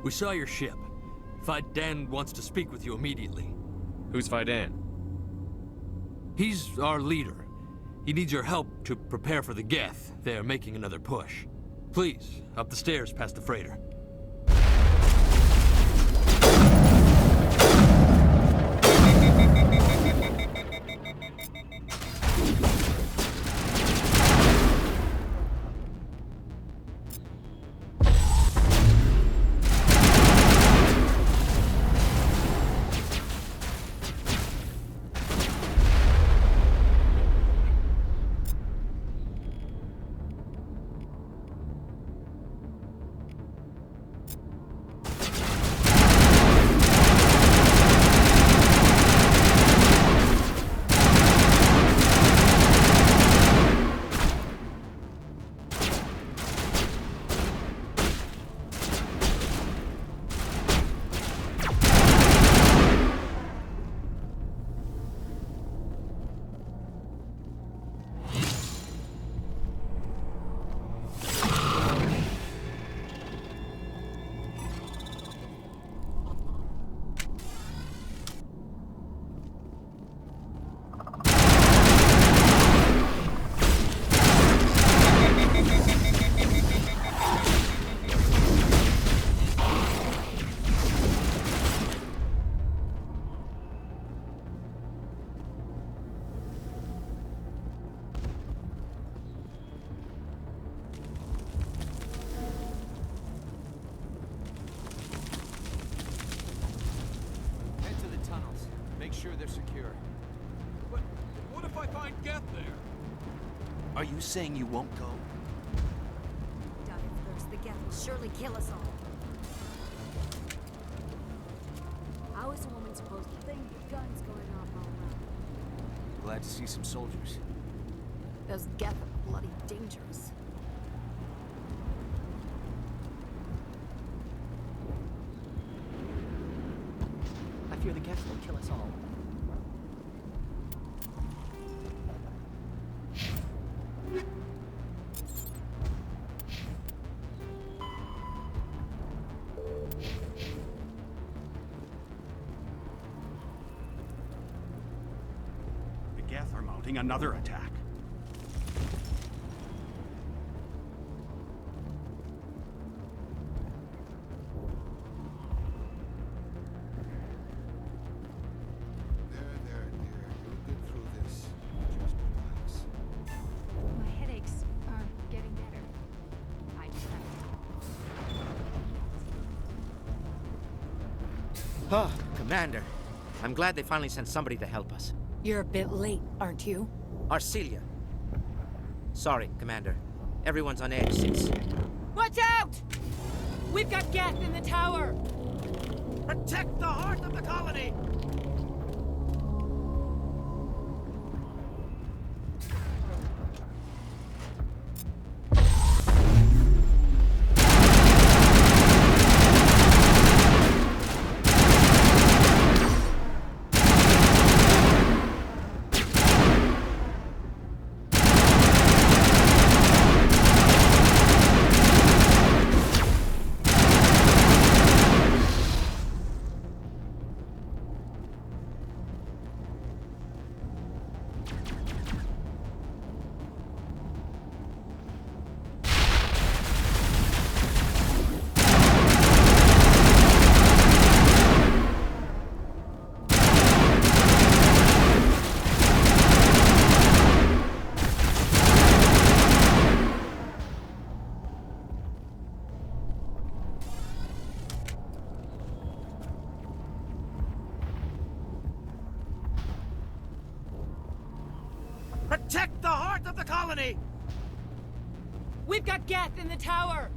We saw your ship. Faidan wants to speak with you immediately. Who's Faidan? He's our leader. He needs your help to prepare for the Geth. They're making another push. Please, up the stairs past the freighter. They're secure. But what if I find Geth there? Are you saying you won't go? Doubt it first. The Geth will surely kill us all. How is a woman supposed to think with guns going off all around? Glad to see some soldiers. Those Geth are bloody dangerous. I fear the Geth will kill us all. Are mounting another attack. There, dear. You'll get through this. Just relax. My headaches are getting better. I just have Ah, Commander. I'm glad they finally sent somebody to help us. You're a bit late, aren't you? Arcelia. Sorry, Commander. Everyone's on edge since... Watch out! We've got Geth in the tower! Protect the heart of the colony! Protect the heart of the colony! We've got Geth in the tower!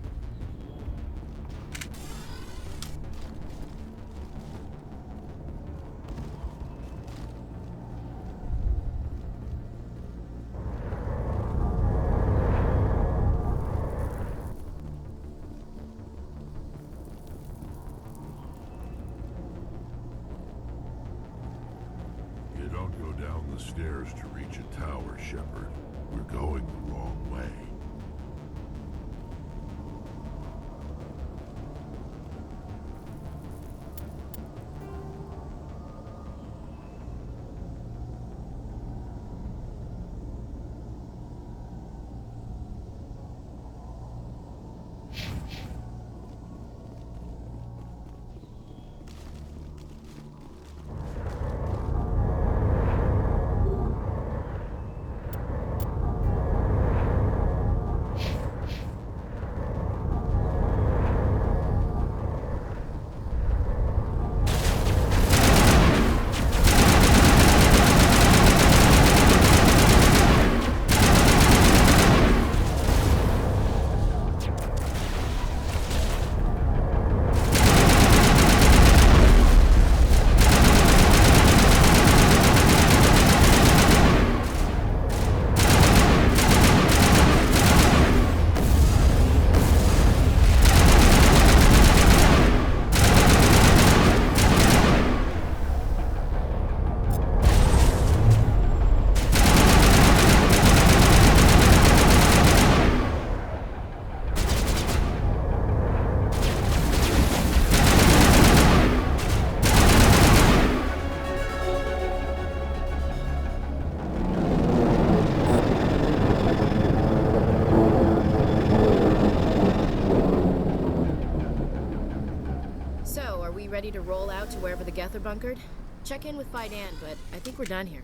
You don't go down the stairs to reach a tower, Shepard. We're going the wrong way. ready to roll out to wherever the Geth are bunkered? Check in with Fidan, but I think we're done here.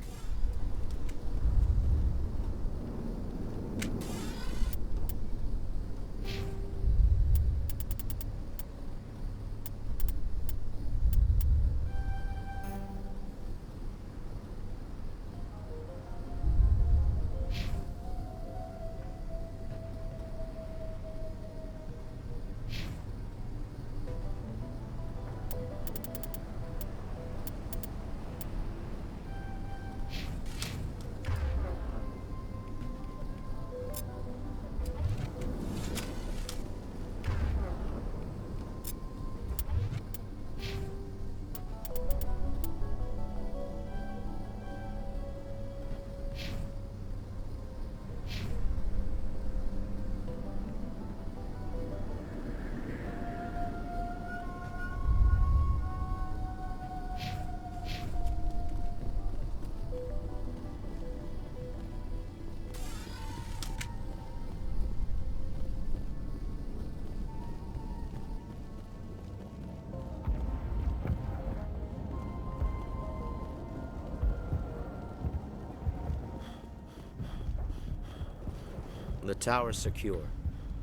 The tower's secure.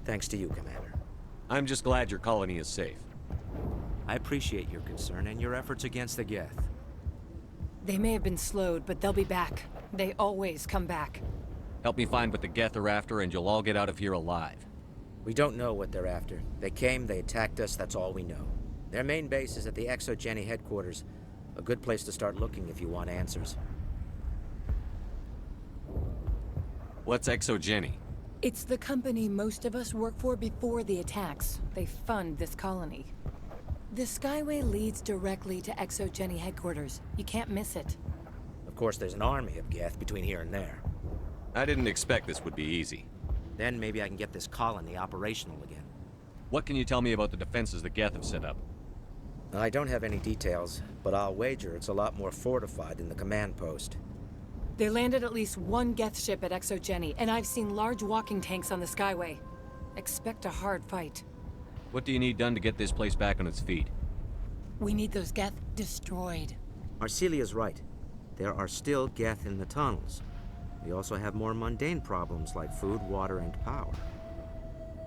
Thanks to you, Commander. I'm just glad your colony is safe. I appreciate your concern and your efforts against the Geth. They may have been slowed, but they'll be back. They always come back. Help me find what the Geth are after, and you'll all get out of here alive. We don't know what they're after. They came, they attacked us, that's all we know. Their main base is at the Exogeny headquarters. A good place to start looking if you want answers. What's Exogeny? It's the company most of us work for before the attacks. They fund this colony. The Skyway leads directly to Exogeny headquarters. You can't miss it. Of course, there's an army of Geth between here and there. I didn't expect this would be easy. Then maybe I can get this colony operational again. What can you tell me about the defenses the Geth have set up? I don't have any details, but I'll wager it's a lot more fortified than the command post. They landed at least one Geth ship at Exogeny, and I've seen large walking tanks on the Skyway. Expect a hard fight. What do you need done to get this place back on its feet? We need those Geth destroyed. Arcelia's right. There are still Geth in the tunnels. We also have more mundane problems like food, water, and power.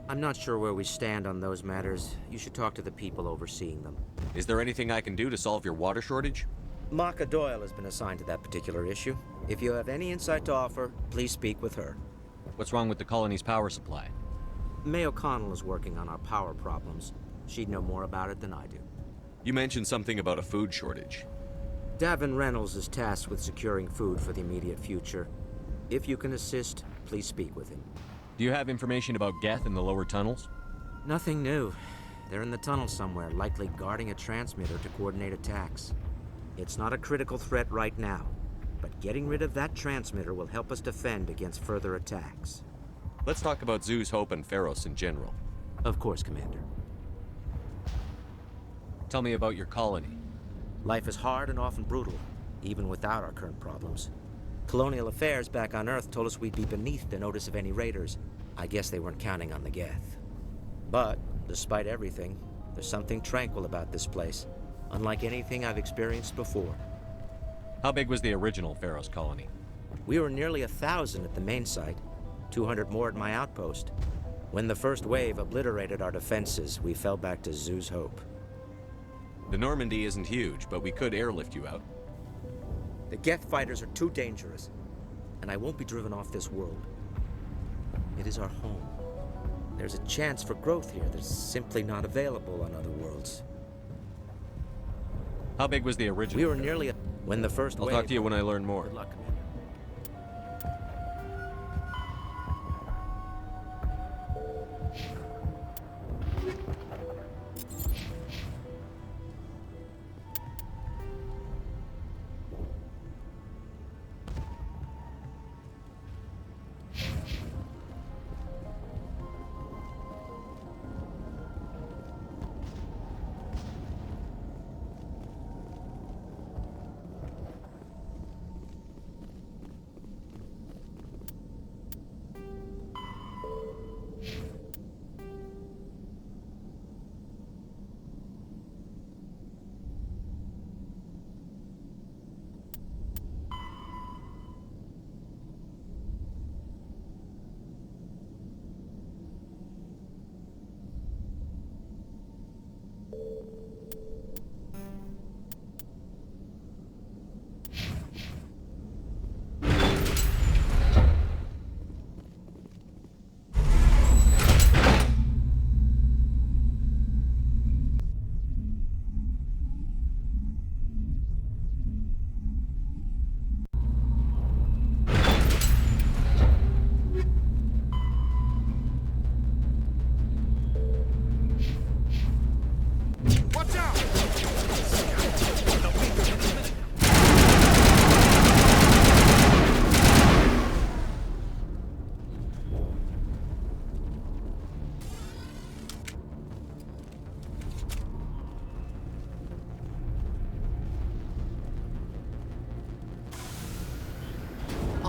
I'm not sure where we stand on those matters. You should talk to the people overseeing them. Is there anything I can do to solve your water shortage? Maka Doyle has been assigned to that particular issue. If you have any insight to offer, please speak with her. What's wrong with the colony's power supply? May O'Connell is working on our power problems. She'd know more about it than I do. You mentioned something about a food shortage. Davin Reynolds is tasked with securing food for the immediate future. If you can assist, please speak with him. Do you have information about Geth in the lower tunnels? Nothing new. They're in the tunnel somewhere, likely guarding a transmitter to coordinate attacks. It's not a critical threat right now, but getting rid of that transmitter will help us defend against further attacks. Let's talk about Zeus, Hope, and Feros in general. Of course, Commander. Tell me about your colony. Life is hard and often brutal, even without our current problems. Colonial affairs back on Earth told us we'd be beneath the notice of any raiders. I guess they weren't counting on the Geth. But, despite everything, there's something tranquil about this place, unlike anything I've experienced before. How big was the original Feros colony? We were nearly 1,000 at the main site, 200 more at my outpost. When the first wave obliterated our defenses, we fell back to Zeus Hope. The Normandy isn't huge, but we could airlift you out. The Geth fighters are too dangerous, and I won't be driven off this world. It is our home. There's a chance for growth here that's simply not available on other worlds. How big was the original? We were nearly when the first I'll wave... talk to you when I learn more. Good luck, Commander.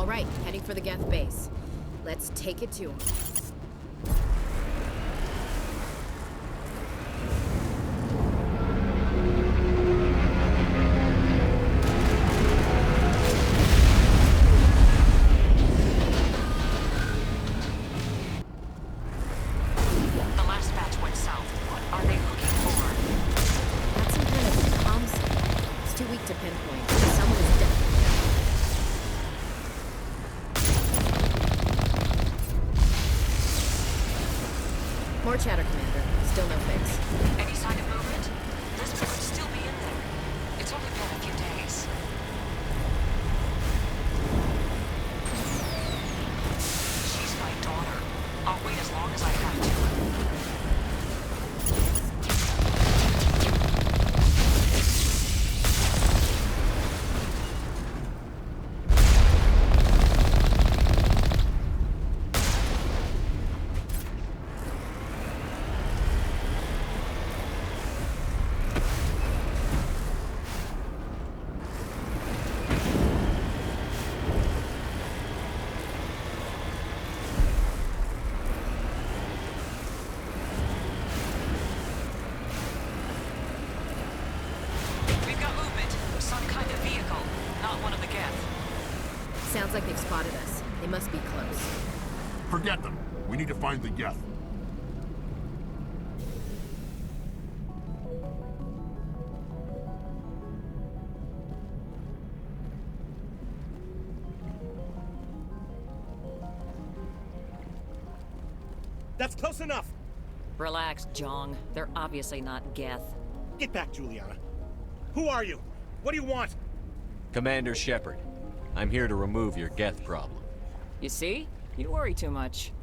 All right, heading for the Geth base. Let's take it to him. The last batch went south. What are they looking for? Got some kind of comm signal. It's too weak to pinpoint. Someone is dead. More chatter, Commander. Still no fix. Any sign of movement? Lisbeth could still be in there. It's only been a few days. She's my daughter. I'll wait as long as I have to. We've got movement. Some kind of vehicle. Not one of the Geth. Sounds like they've spotted us. They must be close. Forget them. We need to find the Geth. That's close enough! Relax, Jong. They're obviously not Geth. Get back, Juliana. Who are you? What do you want? Commander Shepard, I'm here to remove your Geth problem. You see? You worry too much.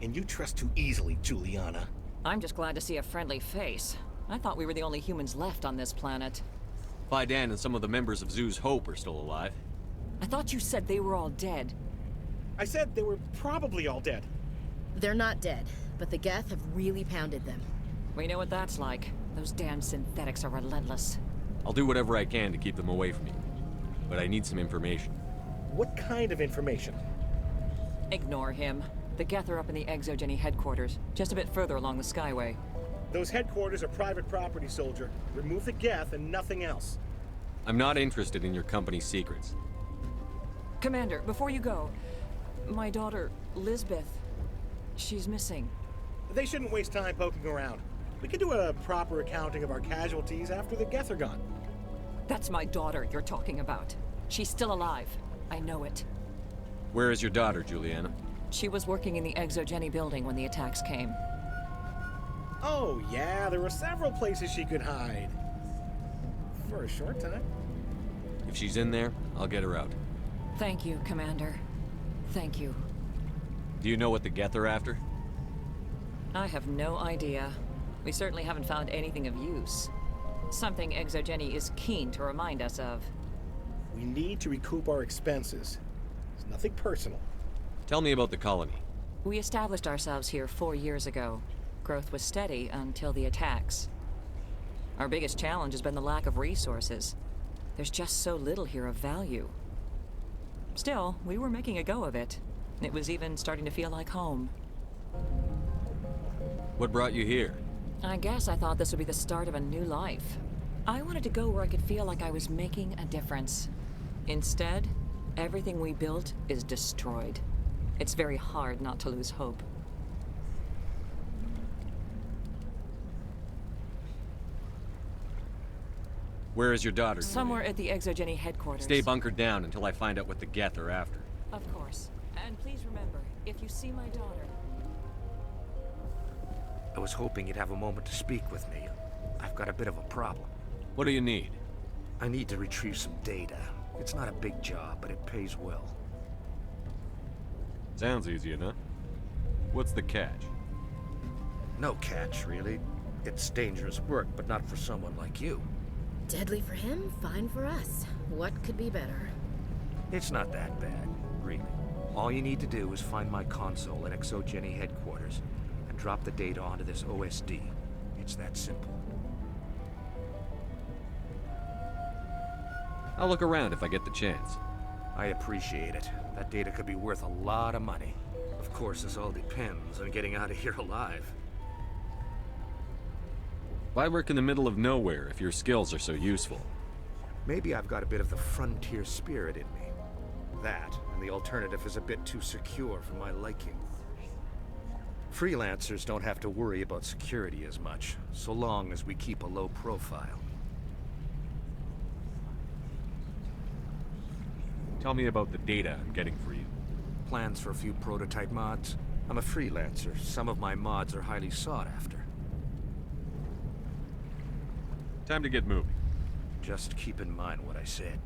And you trust too easily, Juliana. I'm just glad to see a friendly face. I thought we were the only humans left on this planet. Fidan and some of the members of Zoo's Hope are still alive. I thought you said they were all dead. I said they were probably all dead. They're not dead, but the Geth have really pounded them. We know what that's like. Those damn synthetics are relentless. I'll do whatever I can to keep them away from you. But I need some information. What kind of information? Ignore him. The Geth are up in the Exogeny headquarters, just a bit further along the Skyway. Those headquarters are private property, soldier. Remove the Geth and nothing else. I'm not interested in your company's secrets. Commander, before you go, my daughter, Lisbeth, she's missing. They shouldn't waste time poking around. We can do a proper accounting of our casualties after the Geth are gone. That's my daughter you're talking about. She's still alive. I know it. Where is your daughter, Juliana? She was working in the Exogeny building when the attacks came. Oh, yeah, there were several places she could hide. For a short time. If she's in there, I'll get her out. Thank you, Commander. Thank you. Do you know what the Geth are after? I have no idea. We certainly haven't found anything of use. Something Exogeny is keen to remind us of. We need to recoup our expenses. It's nothing personal. Tell me about the colony. We established ourselves here 4 years ago. Growth was steady until the attacks. Our biggest challenge has been the lack of resources. There's just so little here of value. Still, we were making a go of it. It was even starting to feel like home. What brought you here? I guess I thought this would be the start of a new life. I wanted to go where I could feel like I was making a difference. Instead, everything we built is destroyed. It's very hard not to lose hope. Where is your daughter? Somewhere at the Exogeny headquarters. Stay bunkered down until I find out what the Geth are after. Of course. And please remember, if you see my daughter... I was hoping you'd have a moment to speak with me. I've got a bit of a problem. What do you need? I need to retrieve some data. It's not a big job, but it pays well. Sounds easy enough. What's the catch? No catch, really. It's dangerous work, but not for someone like you. Deadly for him, fine for us. What could be better? It's not that bad, really. All you need to do is find my console at Exogeny headquarters and drop the data onto this OSD. It's that simple. I'll look around if I get the chance. I appreciate it. That data could be worth a lot of money. Of course, this all depends on getting out of here alive. Why work in the middle of nowhere if your skills are so useful? Maybe I've got a bit of the frontier spirit in me. That, and the alternative is a bit too secure for my liking. Freelancers don't have to worry about security as much, so long as we keep a low profile. Tell me about the data I'm getting for you. Plans for a few prototype mods? I'm a freelancer. Some of my mods are highly sought after. Time to get moving. Just keep in mind what I said.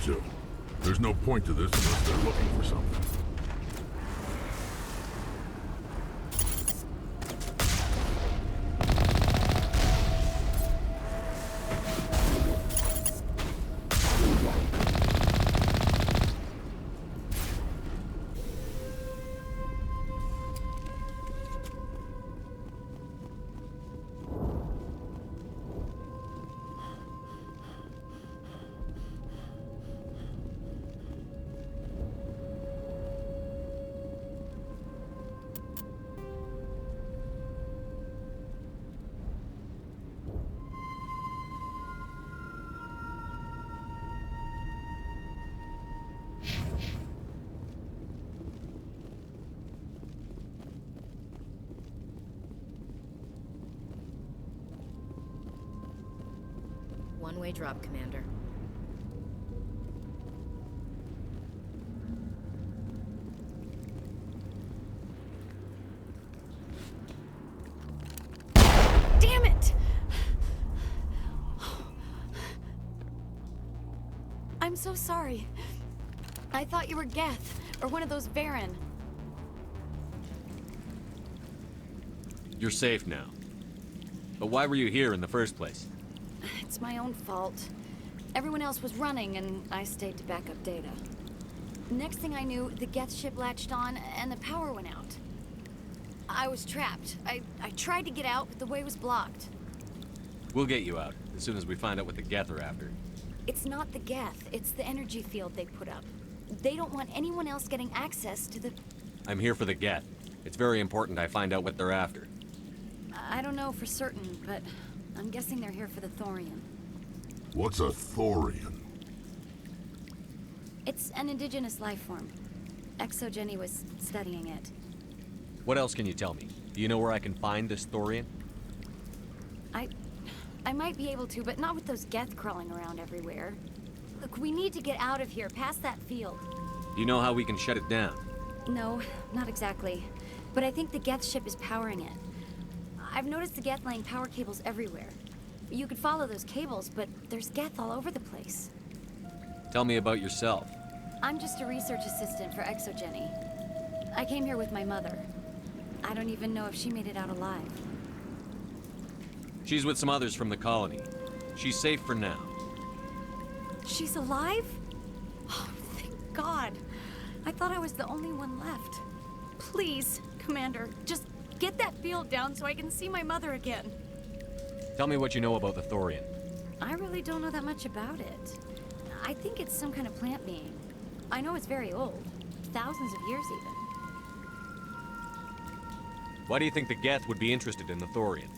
to. There's no point to this unless they're looking for something. One-way drop, Commander. Damn it! I'm so sorry. I thought you were Geth, or one of those Varen. You're safe now. But why were you here in the first place? It's my own fault. Everyone else was running, and I stayed to back up data. Next thing I knew, the Geth ship latched on, and the power went out. I was trapped. I tried to get out, but the way was blocked. We'll get you out, as soon as we find out what the Geth are after. It's not the Geth, it's the energy field they put up. They don't want anyone else getting access to the... I'm here for the Geth. It's very important I find out what they're after. I don't know for certain, but I'm guessing they're here for the Thorian. What's a Thorian? It's an indigenous life form. Exogeny was studying it. What else can you tell me? Do you know where I can find this Thorian? I might be able to, but not with those Geth crawling around everywhere. Look, we need to get out of here, past that field. Do you know how we can shut it down? No, not exactly. But I think the Geth ship is powering it. I've noticed the Geth laying power cables everywhere. You could follow those cables, but there's Geth all over the place. Tell me about yourself. I'm just a research assistant for Exogeny. I came here with my mother. I don't even know if she made it out alive. She's with some others from the colony. She's safe for now. She's alive? Oh, thank God. I thought I was the only one left. Please, Commander, just get that field down so I can see my mother again. Tell me what you know about the Thorian. I really don't know that much about it. I think it's some kind of plant being. I know it's very old. Thousands of years, even. Why do you think the Geth would be interested in the Thorian?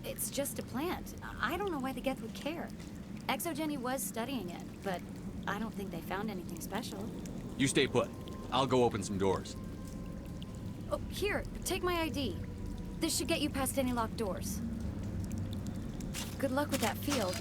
It's just a plant. I don't know why the Geth would care. Exogeny was studying it, but I don't think they found anything special. You stay put. I'll go open some doors. Oh, here, take my ID. This should get you past any locked doors. Good luck with that field.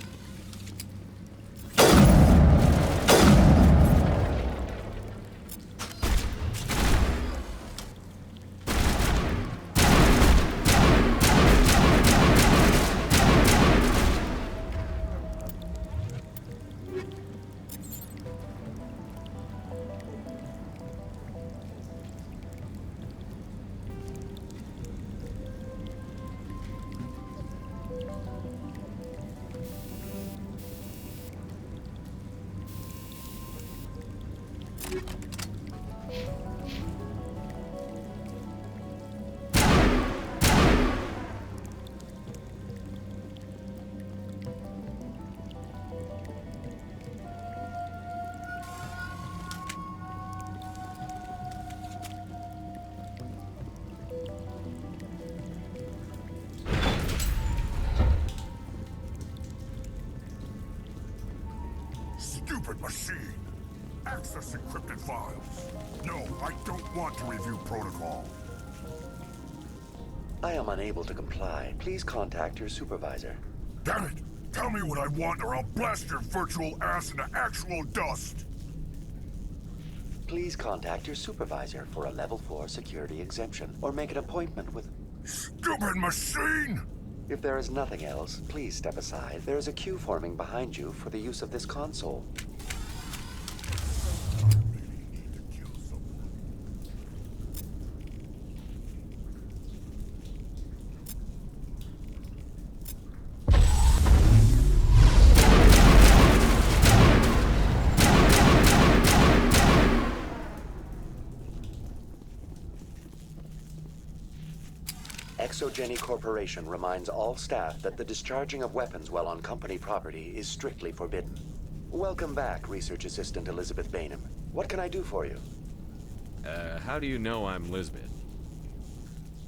Stupid machine! Access encrypted files. No, I don't want to review protocol. I am unable to comply. Please contact your supervisor. Damn it! Tell me what I want or I'll blast your virtual ass into actual dust! Please contact your supervisor for a level 4 security exemption, or make an appointment with... Stupid machine! If there is nothing else, please step aside. There is a queue forming behind you for the use of this console. Exogeny Corporation reminds all staff that the discharging of weapons while on company property is strictly forbidden. Welcome back, Research Assistant Elizabeth Bainham. What can I do for you? How do you know I'm Lisbeth?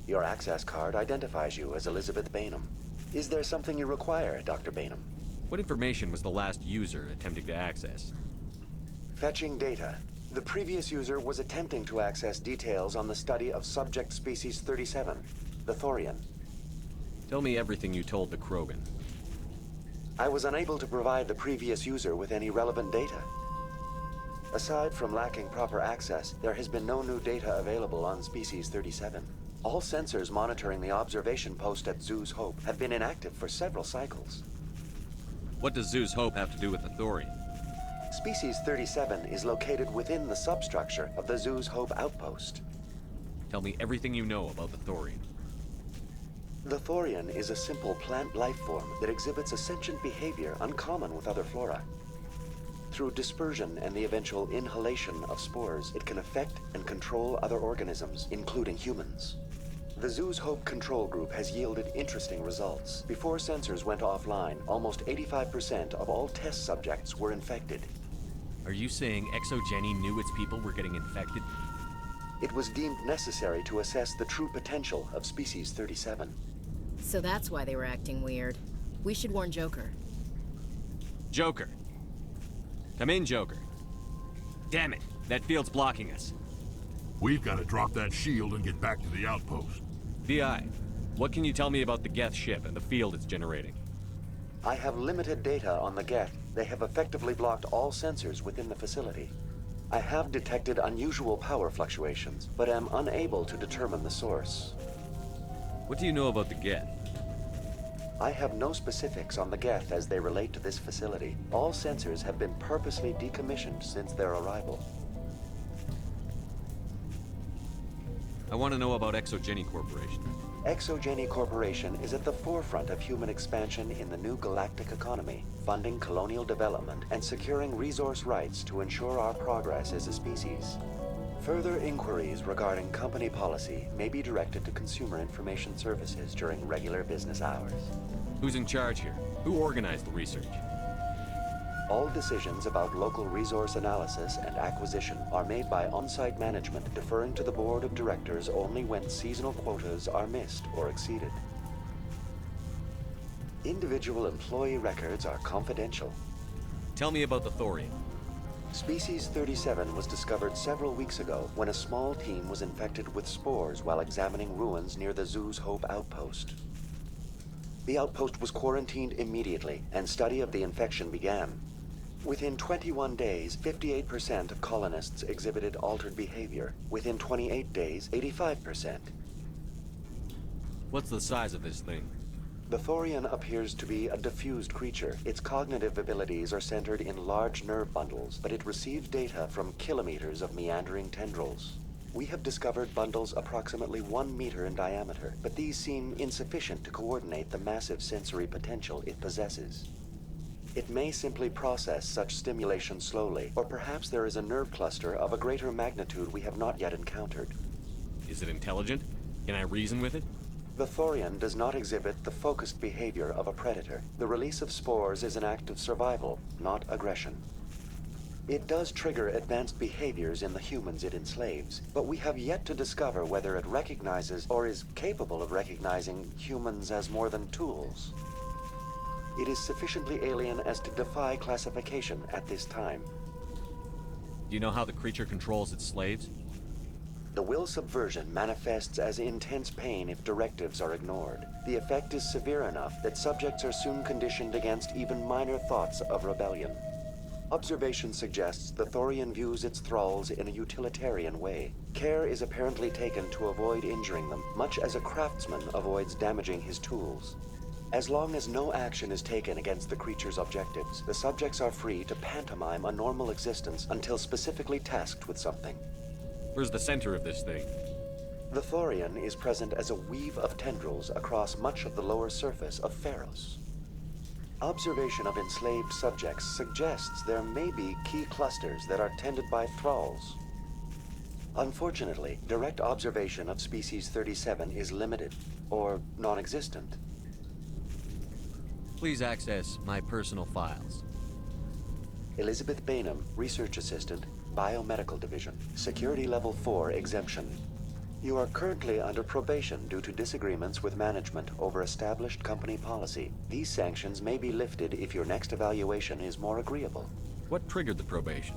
Your access card identifies you as Elizabeth Bainham. Is there something you require, Dr. Bainham? What information was the last user attempting to access? Fetching data. The previous user was attempting to access details on the study of subject species 37, the Thorian. Tell me everything you told the Krogan. I was unable to provide the previous user with any relevant data. Aside from lacking proper access, there has been no new data available on Species 37. All sensors monitoring the observation post at Zoo's Hope have been inactive for several cycles. What does Zoo's Hope have to do with the Thorian? Species 37 is located within the substructure of the Zoo's Hope outpost. Tell me everything you know about the Thorian. The Thorian is a simple plant life form that exhibits a sentient behavior uncommon with other flora. Through dispersion and the eventual inhalation of spores, it can affect and control other organisms, including humans. The Zoo's Hope control group has yielded interesting results. Before sensors went offline, almost 85% of all test subjects were infected. Are you saying Exogeny knew its people were getting infected? It was deemed necessary to assess the true potential of Species 37. So that's why they were acting weird. We should warn Joker. Joker. Come in, Joker. Damn it, that field's blocking us. We've got to drop that shield and get back to the outpost. VI, what can you tell me about the Geth ship and the field it's generating? I have limited data on the Geth. They have effectively blocked all sensors within the facility. I have detected unusual power fluctuations, but am unable to determine the source. What do you know about the Geth? I have no specifics on the Geth as they relate to this facility. All sensors have been purposely decommissioned since their arrival. I want to know about Exogeny Corporation. Exogeny Corporation is at the forefront of human expansion in the new galactic economy, funding colonial development and securing resource rights to ensure our progress as a species. Further inquiries regarding company policy may be directed to Consumer Information Services during regular business hours. Who's in charge here? Who organized the research? All decisions about local resource analysis and acquisition are made by on-site management, deferring to the board of directors only when seasonal quotas are missed or exceeded. Individual employee records are confidential. Tell me about the Thorian. Species 37 was discovered several weeks ago when a small team was infected with spores while examining ruins near the Zoo's Hope outpost. The outpost was quarantined immediately, and study of the infection began. Within 21 days, 58% of colonists exhibited altered behavior. Within 28 days, 85%. What's the size of this thing? The Thorian appears to be a diffused creature. Its cognitive abilities are centered in large nerve bundles, but it receives data from kilometers of meandering tendrils. We have discovered bundles approximately 1 meter in diameter, but these seem insufficient to coordinate the massive sensory potential it possesses. It may simply process such stimulation slowly, or perhaps there is a nerve cluster of a greater magnitude we have not yet encountered. Is it intelligent? Can I reason with it? The Thorian does not exhibit the focused behavior of a predator. The release of spores is an act of survival, not aggression. It does trigger advanced behaviors in the humans it enslaves, but we have yet to discover whether it recognizes or is capable of recognizing humans as more than tools. It is sufficiently alien as to defy classification at this time. Do you know how the creature controls its slaves? The will subversion manifests as intense pain if directives are ignored. The effect is severe enough that subjects are soon conditioned against even minor thoughts of rebellion. Observation suggests the Thorian views its thralls in a utilitarian way. Care is apparently taken to avoid injuring them, much as a craftsman avoids damaging his tools. As long as no action is taken against the creature's objectives, the subjects are free to pantomime a normal existence until specifically tasked with something. Where's the center of this thing? The Thorian is present as a weave of tendrils across much of the lower surface of Feros. Observation of enslaved subjects suggests there may be key clusters that are tended by thralls. Unfortunately, direct observation of species 37 is limited, or non-existent. Please access my personal files. Elizabeth Bainham, Research Assistant, Biomedical Division, Security Level 4 exemption. You are currently under probation due to disagreements with management over established company policy. These sanctions may be lifted if your next evaluation is more agreeable. What triggered the probation?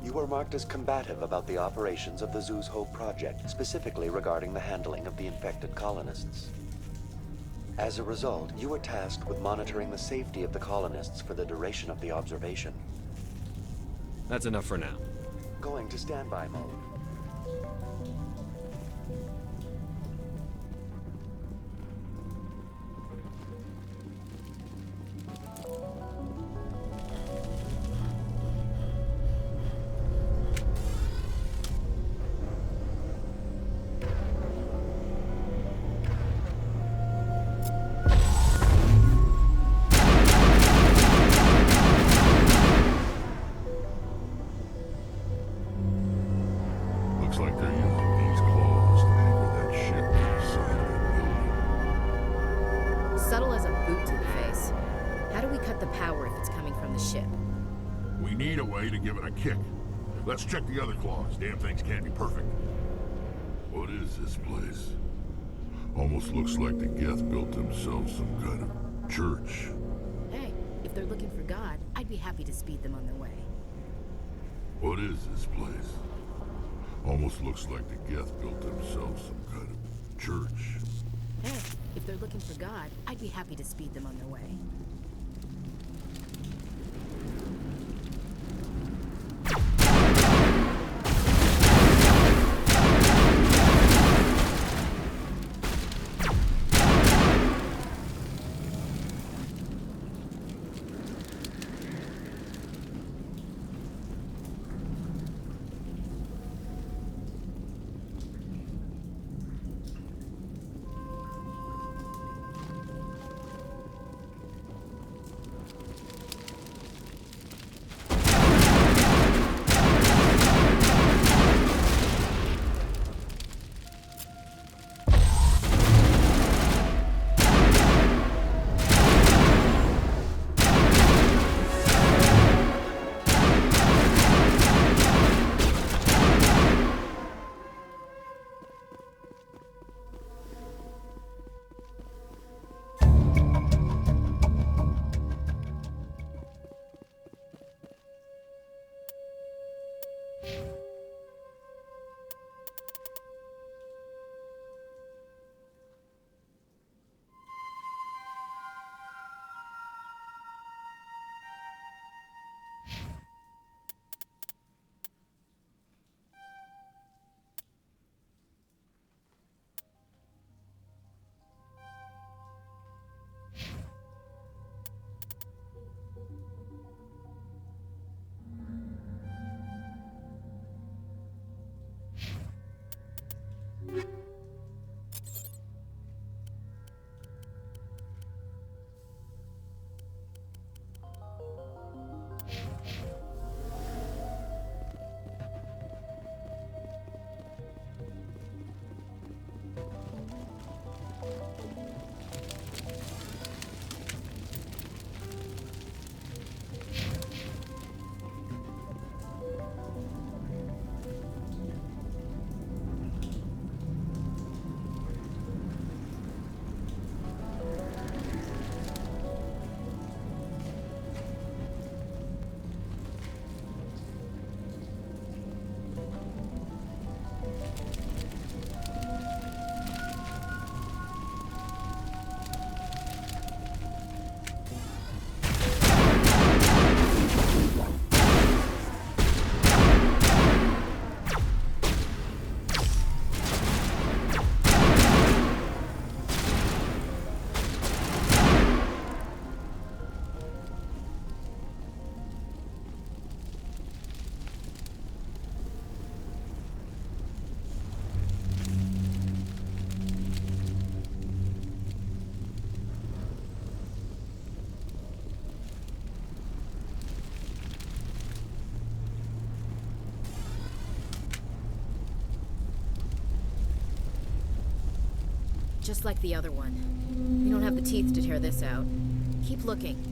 You were marked as combative about the operations of the Zoo's Hope project, specifically regarding the handling of the infected colonists. As a result, you were tasked with monitoring the safety of the colonists for the duration of the observation. That's enough for now. Going to standby mode. Looks like they're using these claws to anchor that ship to the side of the building. Subtle as a boot to the face. How do we cut the power if it's coming from the ship? We need a way to give it a kick. Let's check the other claws. Damn things can't be perfect. What is this place? Almost looks like the Geth built themselves some kind of church. Hey, if they're looking for God, I'd be happy to speed them on their way. What is this place? Almost looks like the Geth built themselves some kind of church. Hey, if they're looking for God, I'd be happy to speed them on their way. just like the other one. We don't have the teeth to tear this out. Keep looking.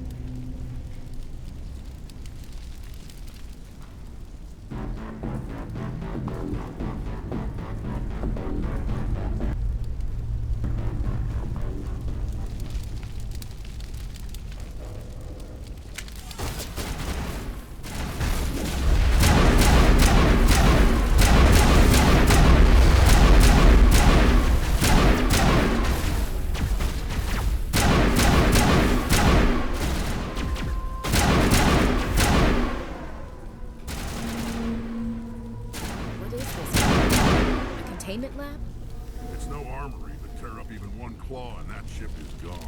Containment lab? It's no armory, but tear up even one claw and that ship is gone.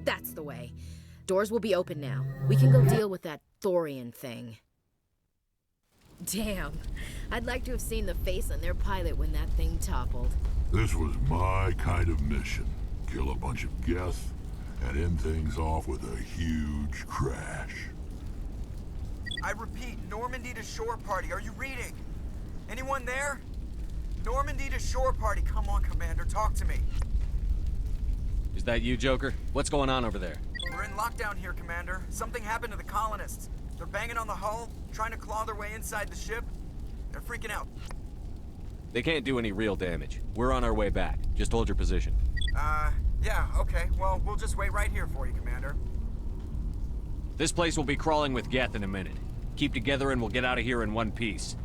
That's the way. Doors will be open now. We can go deal with that Thorian thing. Damn. I'd like to have seen the face on their pilot when that thing toppled. This was my kind of mission. Kill a bunch of Geth and end things off with a huge crash. I repeat, Normandy to shore party. Are you reading? Anyone there? Normandy to shore party. Come on, Commander. Talk to me. Is that you, Joker? What's going on over there? We're in lockdown here, Commander. Something happened to the colonists. They're banging on the hull, trying to claw their way inside the ship. They're freaking out. They can't do any real damage. We're on our way back. Just hold your position. Yeah, okay. Well, we'll just wait right here for you, Commander. This place will be crawling with Geth in a minute. Keep together and we'll get out of here in one piece.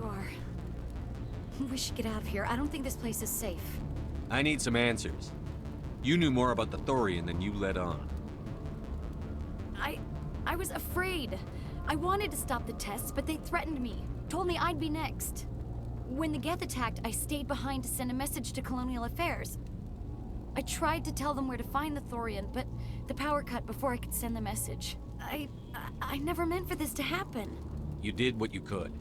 you are. We should get out of here. I don't think this place is safe. I need some answers. You knew more about the Thorian than you let on. I was afraid. I wanted to stop the tests, but they threatened me. Told me I'd be next. When the Geth attacked, I stayed behind to send a message to Colonial Affairs. I tried to tell them where to find the Thorian, but the power cut before I could send the message. I never meant for this to happen. You did what you could.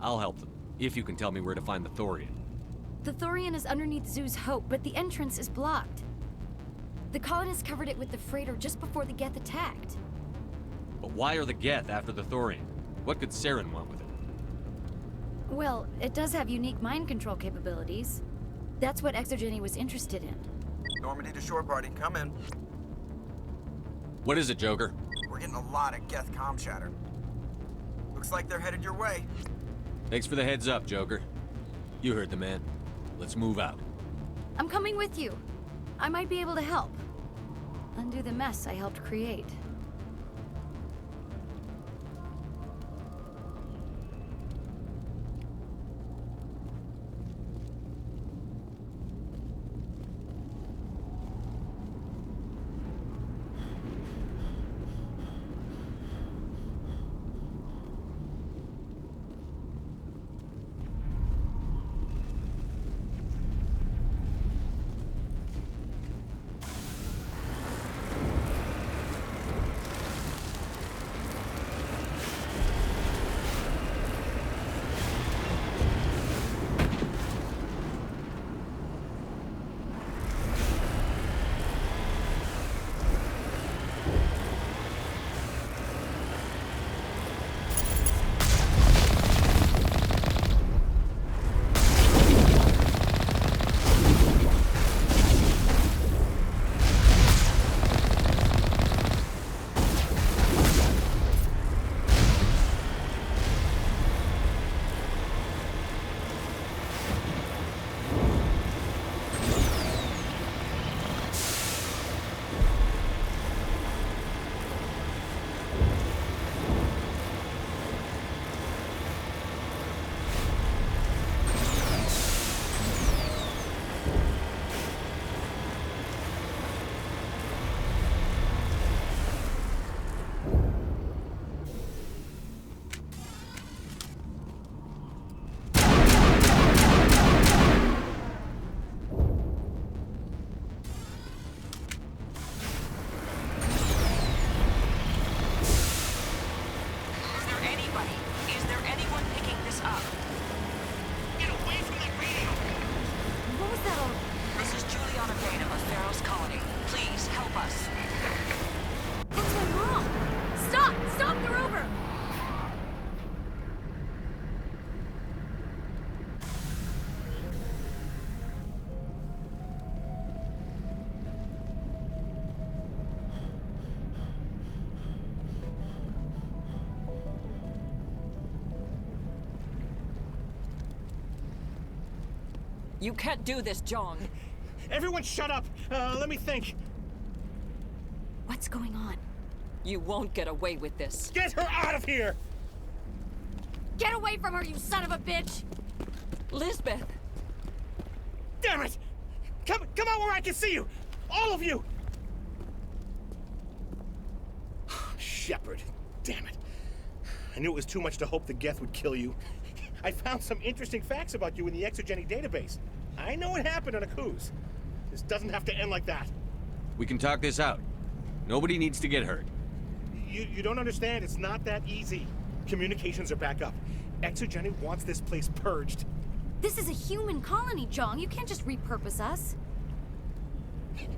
I'll help them, if you can tell me where to find the Thorian. The Thorian is underneath Zoo's Hope, but the entrance is blocked. The Colonists covered it with the freighter just before the Geth attacked. But why are the Geth after the Thorian? What could Saren want with it? Well, it does have unique mind control capabilities. That's what Exogeny was interested in. Normandy to shore party, come in. What is it, Joker? We're getting a lot of Geth comm chatter. Looks like they're headed your way. Thanks for the heads up, Joker. You heard the man. Let's move out. I'm coming with you. I might be able to help. Undo the mess I helped create. You can't do this, Jong. Everyone shut up! Let me think. What's going on? You won't get away with this. Get her out of here! Get away from her, you son of a bitch! Lisbeth! Damn it! Come out where I can see you! All of you! Shepard. Damn it. I knew it was too much to hope the Geth would kill you. I found some interesting facts about you in the Exogeny database. I know it happened on a cruise. This doesn't have to end like that. We can talk this out. Nobody needs to get hurt. You don't understand. It's not that easy. Communications are back up. Exogeny wants this place purged. This is a human colony, Jong. You can't just repurpose us.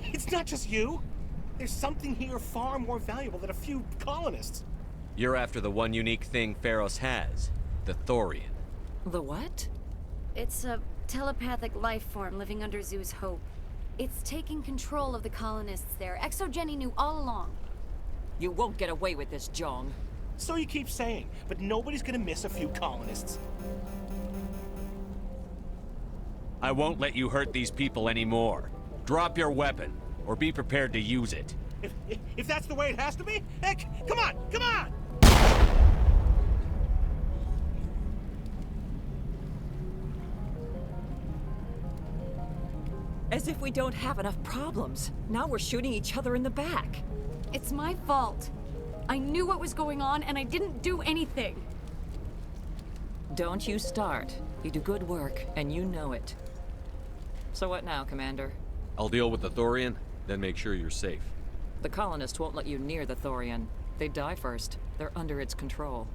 It's not just you. There's something here far more valuable than a few colonists. You're after the one unique thing Feros has. The Thorian. The what? It's a telepathic life form living under Zoo's Hope. It's taking control of the colonists there. Exogeny knew all along. You won't get away with this, Jong. So you keep saying, but nobody's gonna miss a few colonists. I won't let you hurt these people anymore. Drop your weapon, or be prepared to use it. If that's the way it has to be, heck, come on, come on! As if we don't have enough problems. Now we're shooting each other in the back. It's my fault. I knew what was going on, and I didn't do anything. Don't you start. You do good work, and you know it. So what now, Commander? I'll deal with the Thorian, then make sure you're safe. The Colonists won't let you near the Thorian. They die first. They're under its control.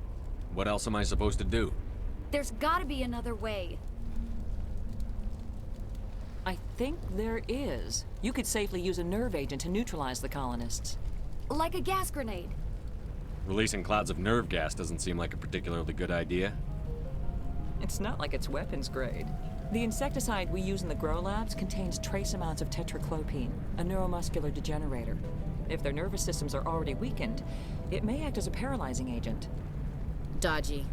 What else am I supposed to do? There's gotta be another way. I think there is. You could safely use a nerve agent to neutralize the Colonists. Like a gas grenade. Releasing clouds of nerve gas doesn't seem like a particularly good idea. It's not like it's weapons grade. The insecticide we use in the grow labs contains trace amounts of tetraclopine, a neuromuscular degenerator. If their nervous systems are already weakened, it may act as a paralyzing agent. Dodgy.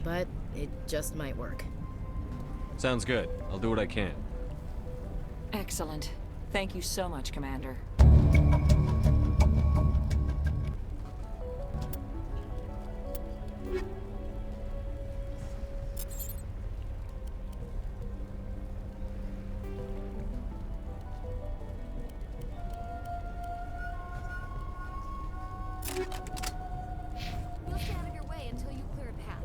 But it just might work. Sounds good. I'll do what I can. Excellent. Thank you so much, Commander. We'll stay out of your way until you clear a path.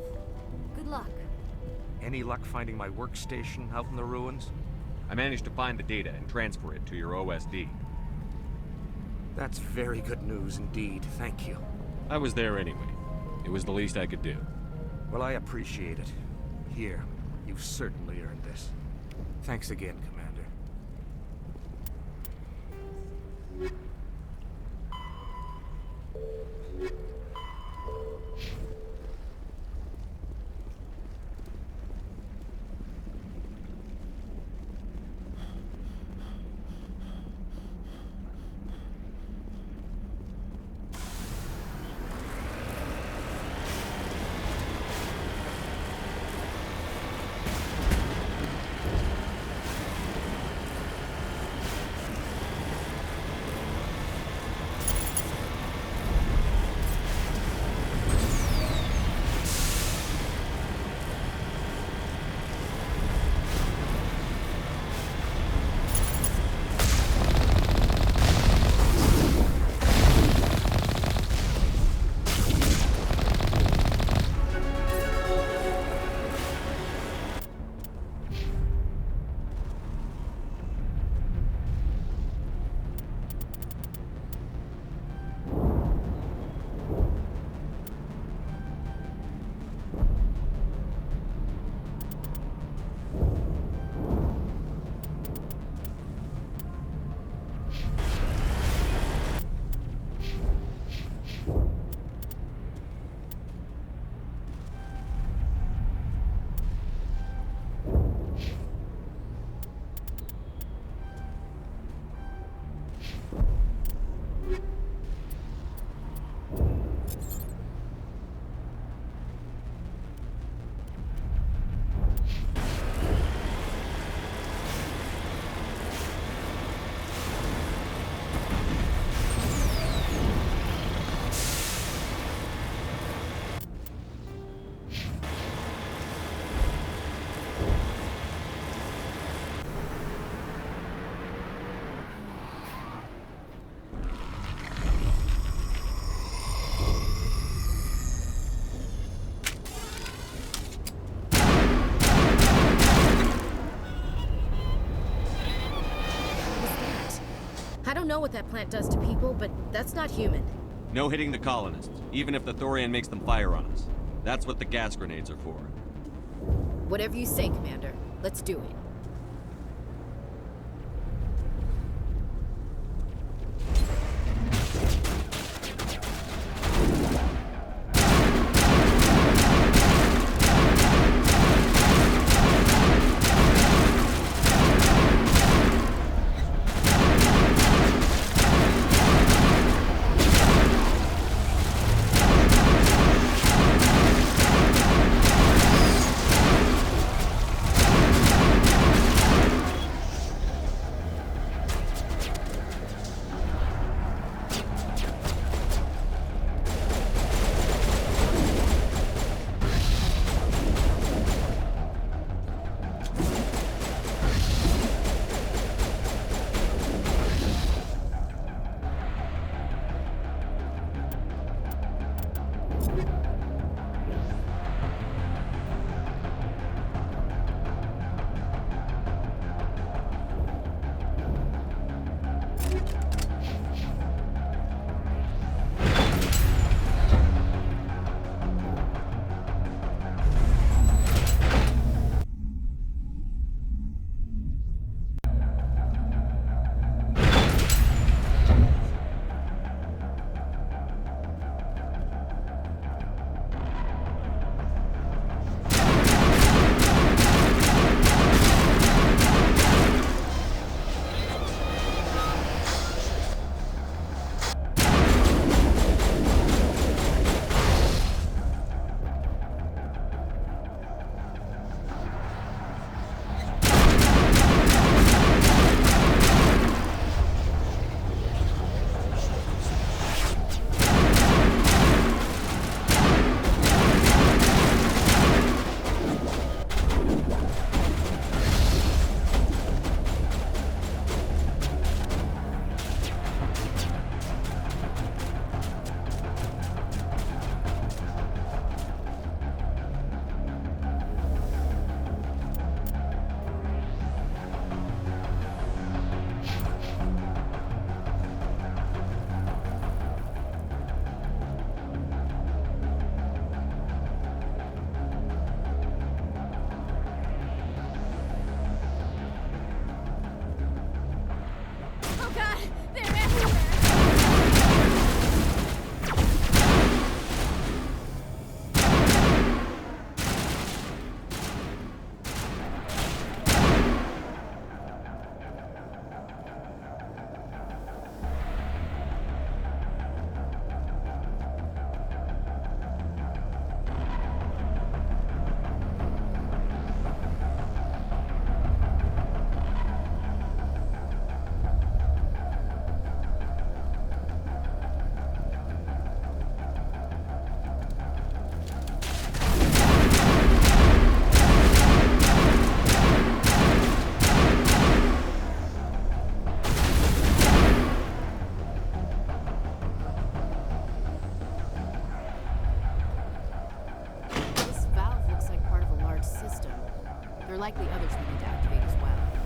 Good luck. Any luck finding my workstation out in the ruins? I managed to find the data and transfer it to your OSD. That's very good news indeed, thank you. I was there anyway. It was the least I could do. Well, I appreciate it. Here, you've certainly earned this. Thanks again, Commander. I don't know what that plant does to people, but that's not human. No hitting the colonists, even if the Thorian makes them fire on us. That's what the gas grenades are for. Whatever you say, Commander. Let's do it. are likely others we need to activate as well.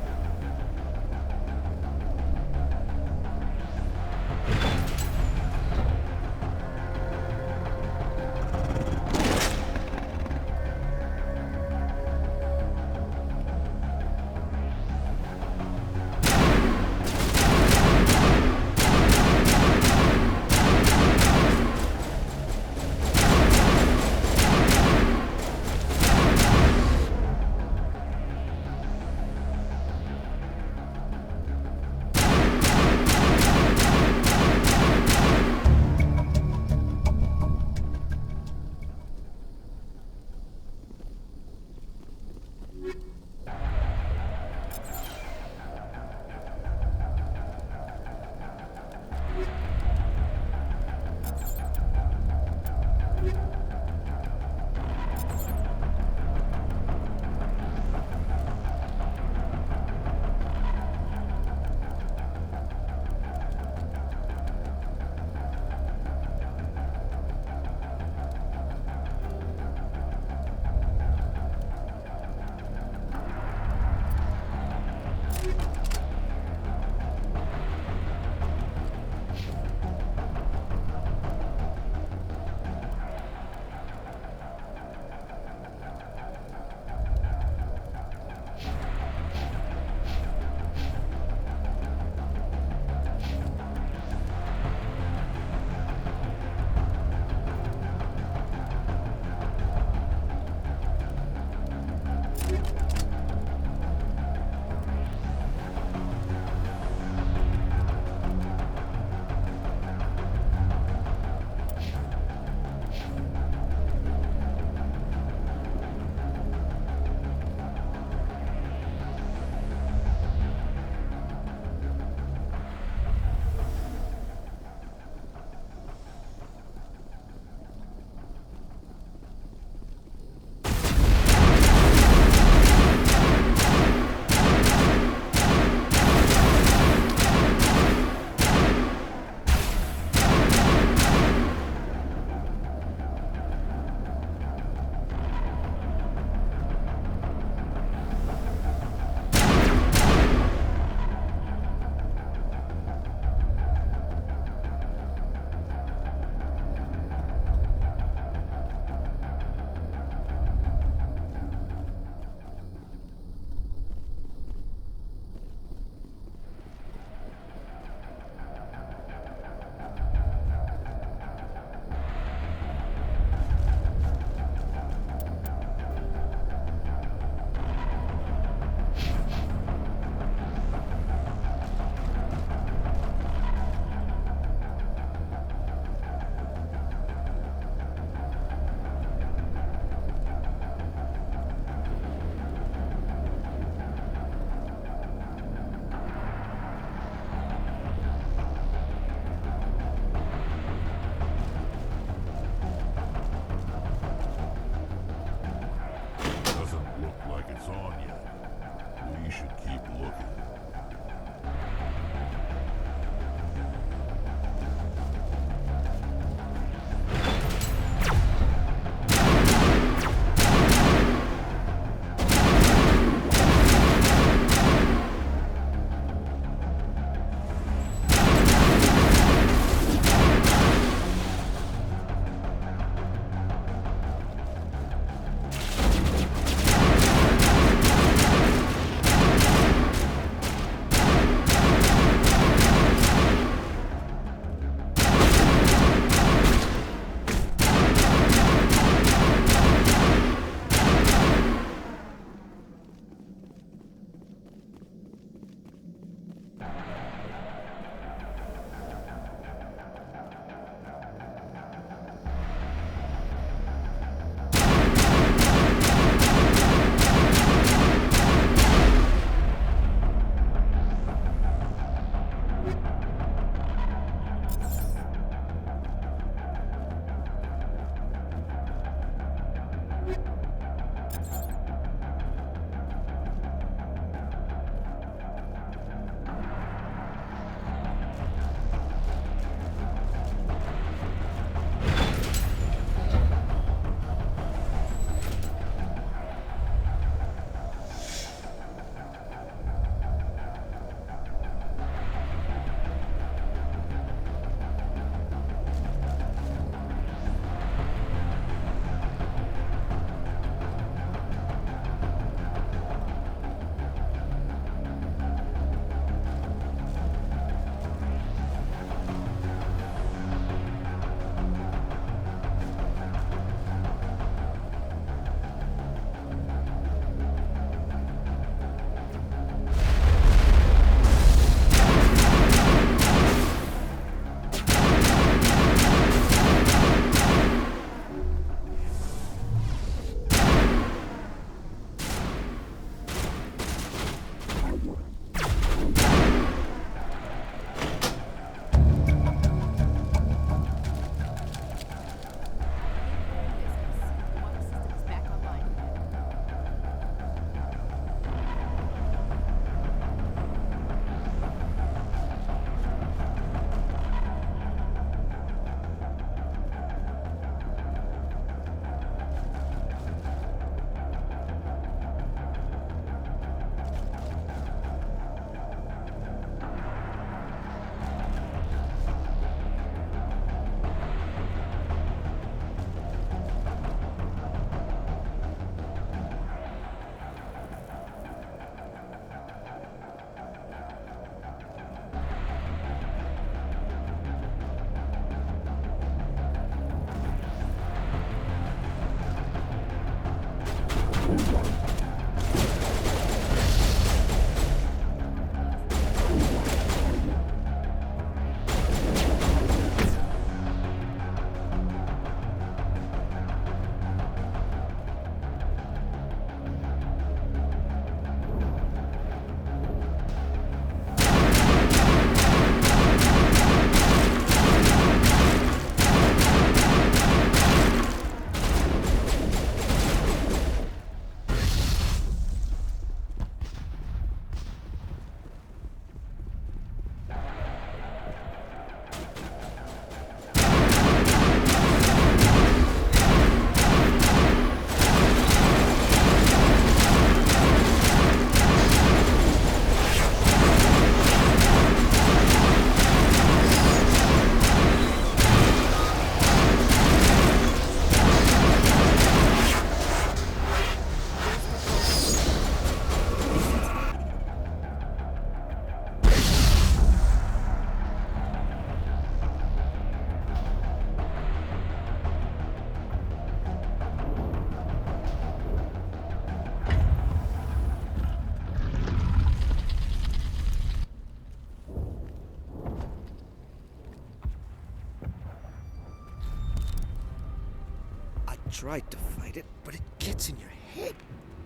tried to fight it, but it gets in your head.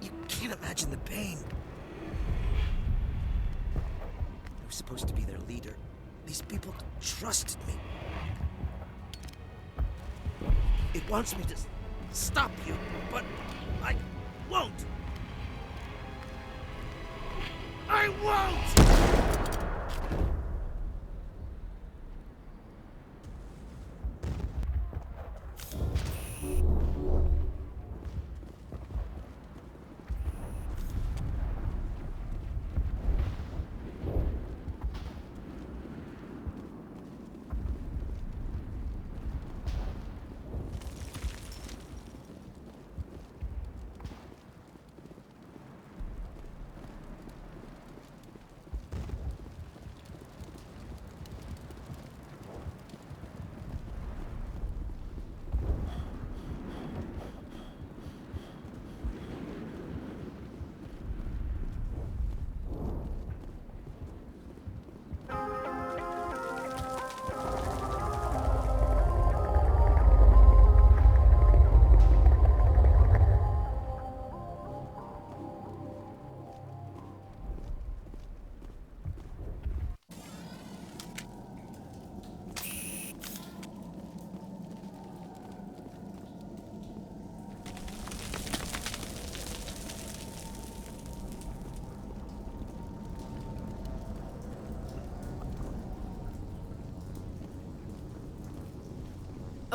You can't imagine the pain. I was supposed to be their leader. These people trusted me. It wants me to stop you, but I won't. I won't!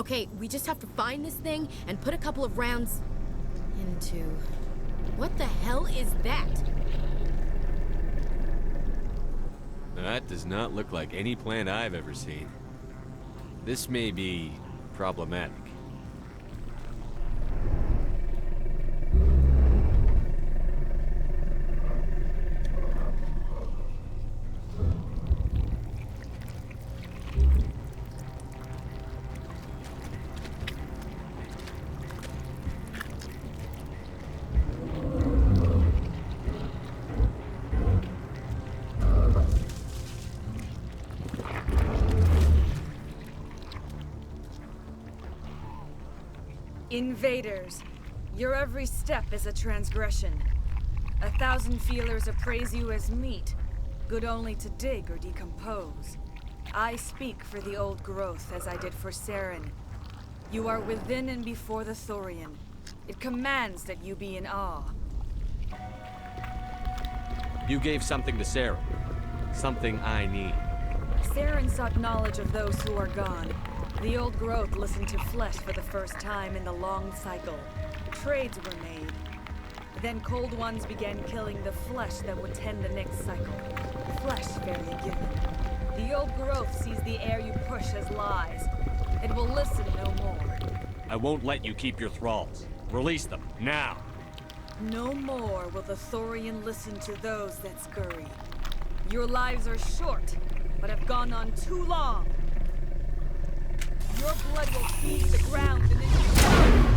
Okay, we just have to find this thing and put a couple of rounds into... What the hell is that? That does not look like any plant I've ever seen. This may be problematic. Invaders, your every step is a transgression. 1,000 feelers appraise you as meat, good only to dig or decompose. I speak for the old growth as I did for Saren. You are within and before the Thorian. It commands that you be in awe. You gave something to Saren. Something I need. Saren sought knowledge of those who are gone. The old growth listened to flesh for the first time in the long cycle. Trades were made. Then cold ones began killing the flesh that would tend the next cycle. Flesh fairly given. The old growth sees the air you push as lies. It will listen no more. I won't let you keep your thralls. Release them, now! No more will the Thorian listen to those that scurry. Your lives are short, but have gone on too long. Your blood will feed the ground and into the ground.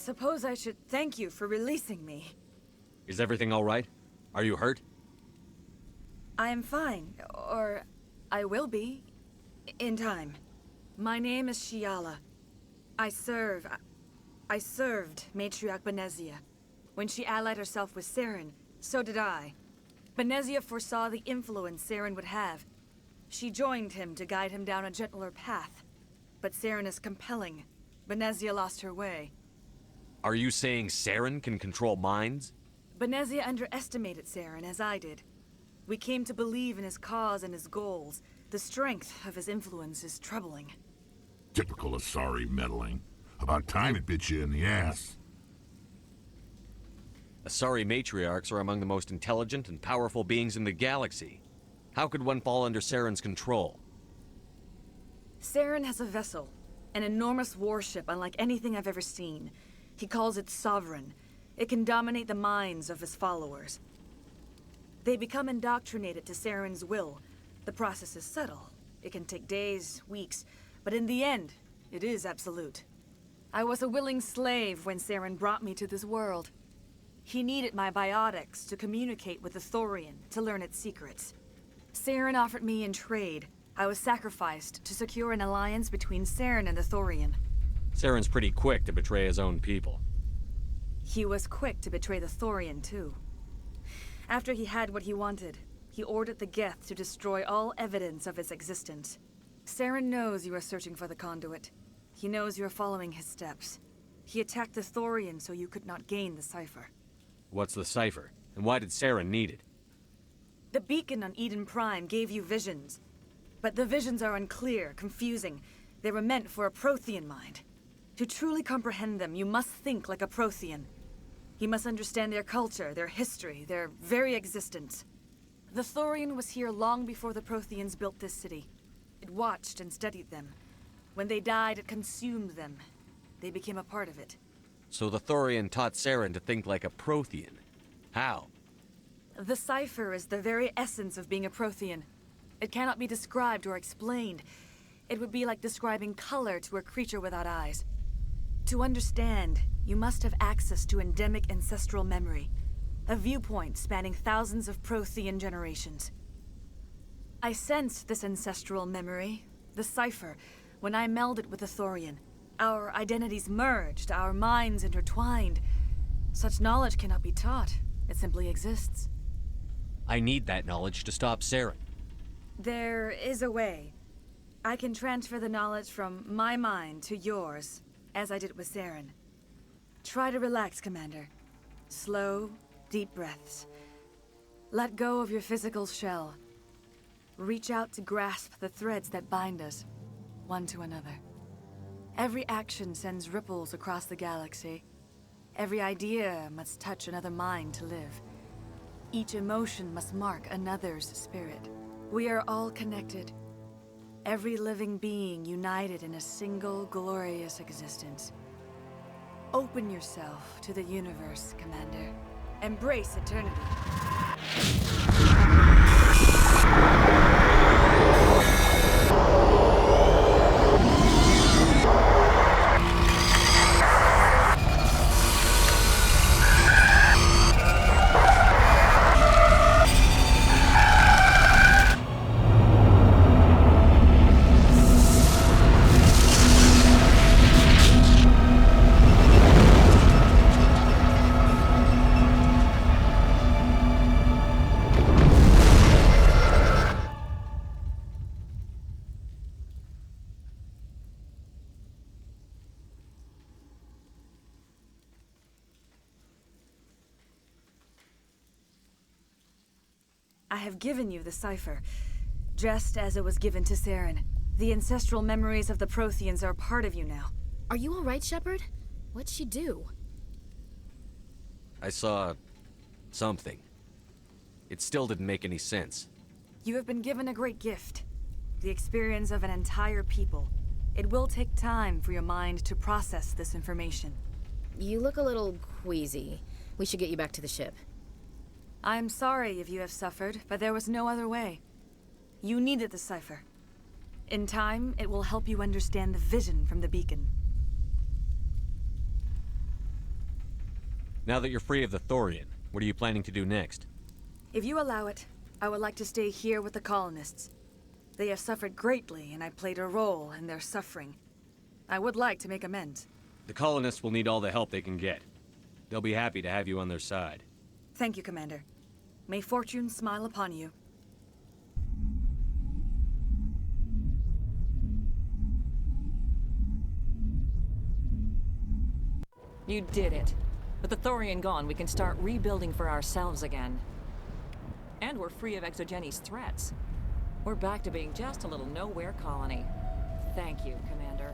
suppose I should thank you for releasing me. Is everything all right? Are you hurt? I am fine, or I will be, in time. My name is Shiala. I served Matriarch Benezia. When she allied herself with Saren, so did I. Benezia foresaw the influence Saren would have. She joined him to guide him down a gentler path. But Saren is compelling. Benezia lost her way. Are you saying Saren can control minds? Benezia underestimated Saren, as I did. We came to believe in his cause and his goals. The strength of his influence is troubling. Typical Asari meddling. About time it bit you in the ass. Asari matriarchs are among the most intelligent and powerful beings in the galaxy. How could one fall under Saren's control? Saren has a vessel, an enormous warship unlike anything I've ever seen. He calls it Sovereign. It can dominate the minds of his followers. They become indoctrinated to Saren's will. The process is subtle. It can take days, weeks, but in the end, it is absolute. I was a willing slave when Saren brought me to this world. He needed my biotics to communicate with the Thorian, to learn its secrets. Saren offered me in trade. I was sacrificed to secure an alliance between Saren and the Thorian. Saren's pretty quick to betray his own people. He was quick to betray the Thorian, too. After he had what he wanted, he ordered the Geth to destroy all evidence of its existence. Saren knows you are searching for the conduit. He knows you are following his steps. He attacked the Thorian so you could not gain the cipher. What's the cipher? And why did Saren need it? The beacon on Eden Prime gave you visions. But the visions are unclear, confusing. They were meant for a Prothean mind. To truly comprehend them, you must think like a Prothean. You must understand their culture, their history, their very existence. The Thorian was here long before the Protheans built this city. It watched and studied them. When they died, it consumed them. They became a part of it. So the Thorian taught Saren to think like a Prothean. How? The cipher is the very essence of being a Prothean. It cannot be described or explained. It would be like describing color to a creature without eyes. To understand, you must have access to endemic ancestral memory, a viewpoint spanning thousands of Prothean generations. I sensed this ancestral memory, the cipher, when I melded with the Thorian. Our identities merged, our minds intertwined. Such knowledge cannot be taught. It simply exists. I need that knowledge to stop Saren. There is a way. I can transfer the knowledge from my mind to yours, as I did with Saren. Try to relax, Commander. Slow, deep breaths. Let go of your physical shell. Reach out to grasp the threads that bind us, one to another. Every action sends ripples across the galaxy. Every idea must touch another mind to live. Each emotion must mark another's spirit. We are all connected. Every living being united in a single glorious existence. Open yourself to the universe, Commander. Embrace eternity. I have given you the cipher, just as it was given to Saren. The ancestral memories of the Protheans are part of you now. Are you all right, Shepard? What'd she do? I saw something. It still didn't make any sense. You have been given a great gift. The experience of an entire people. It will take time for your mind to process this information. You look a little queasy. We should get you back to the ship. I'm sorry if you have suffered, but there was no other way. You needed the cipher. In time, it will help you understand the vision from the beacon. Now that you're free of the Thorian, what are you planning to do next? If you allow it, I would like to stay here with the colonists. They have suffered greatly, and I played a role in their suffering. I would like to make amends. The colonists will need all the help they can get. They'll be happy to have you on their side. Thank you, Commander. May fortune smile upon you. You did it. With the Thorian gone, we can start rebuilding for ourselves again. And we're free of Exogeni's threats. We're back to being just a little nowhere colony. Thank you, Commander.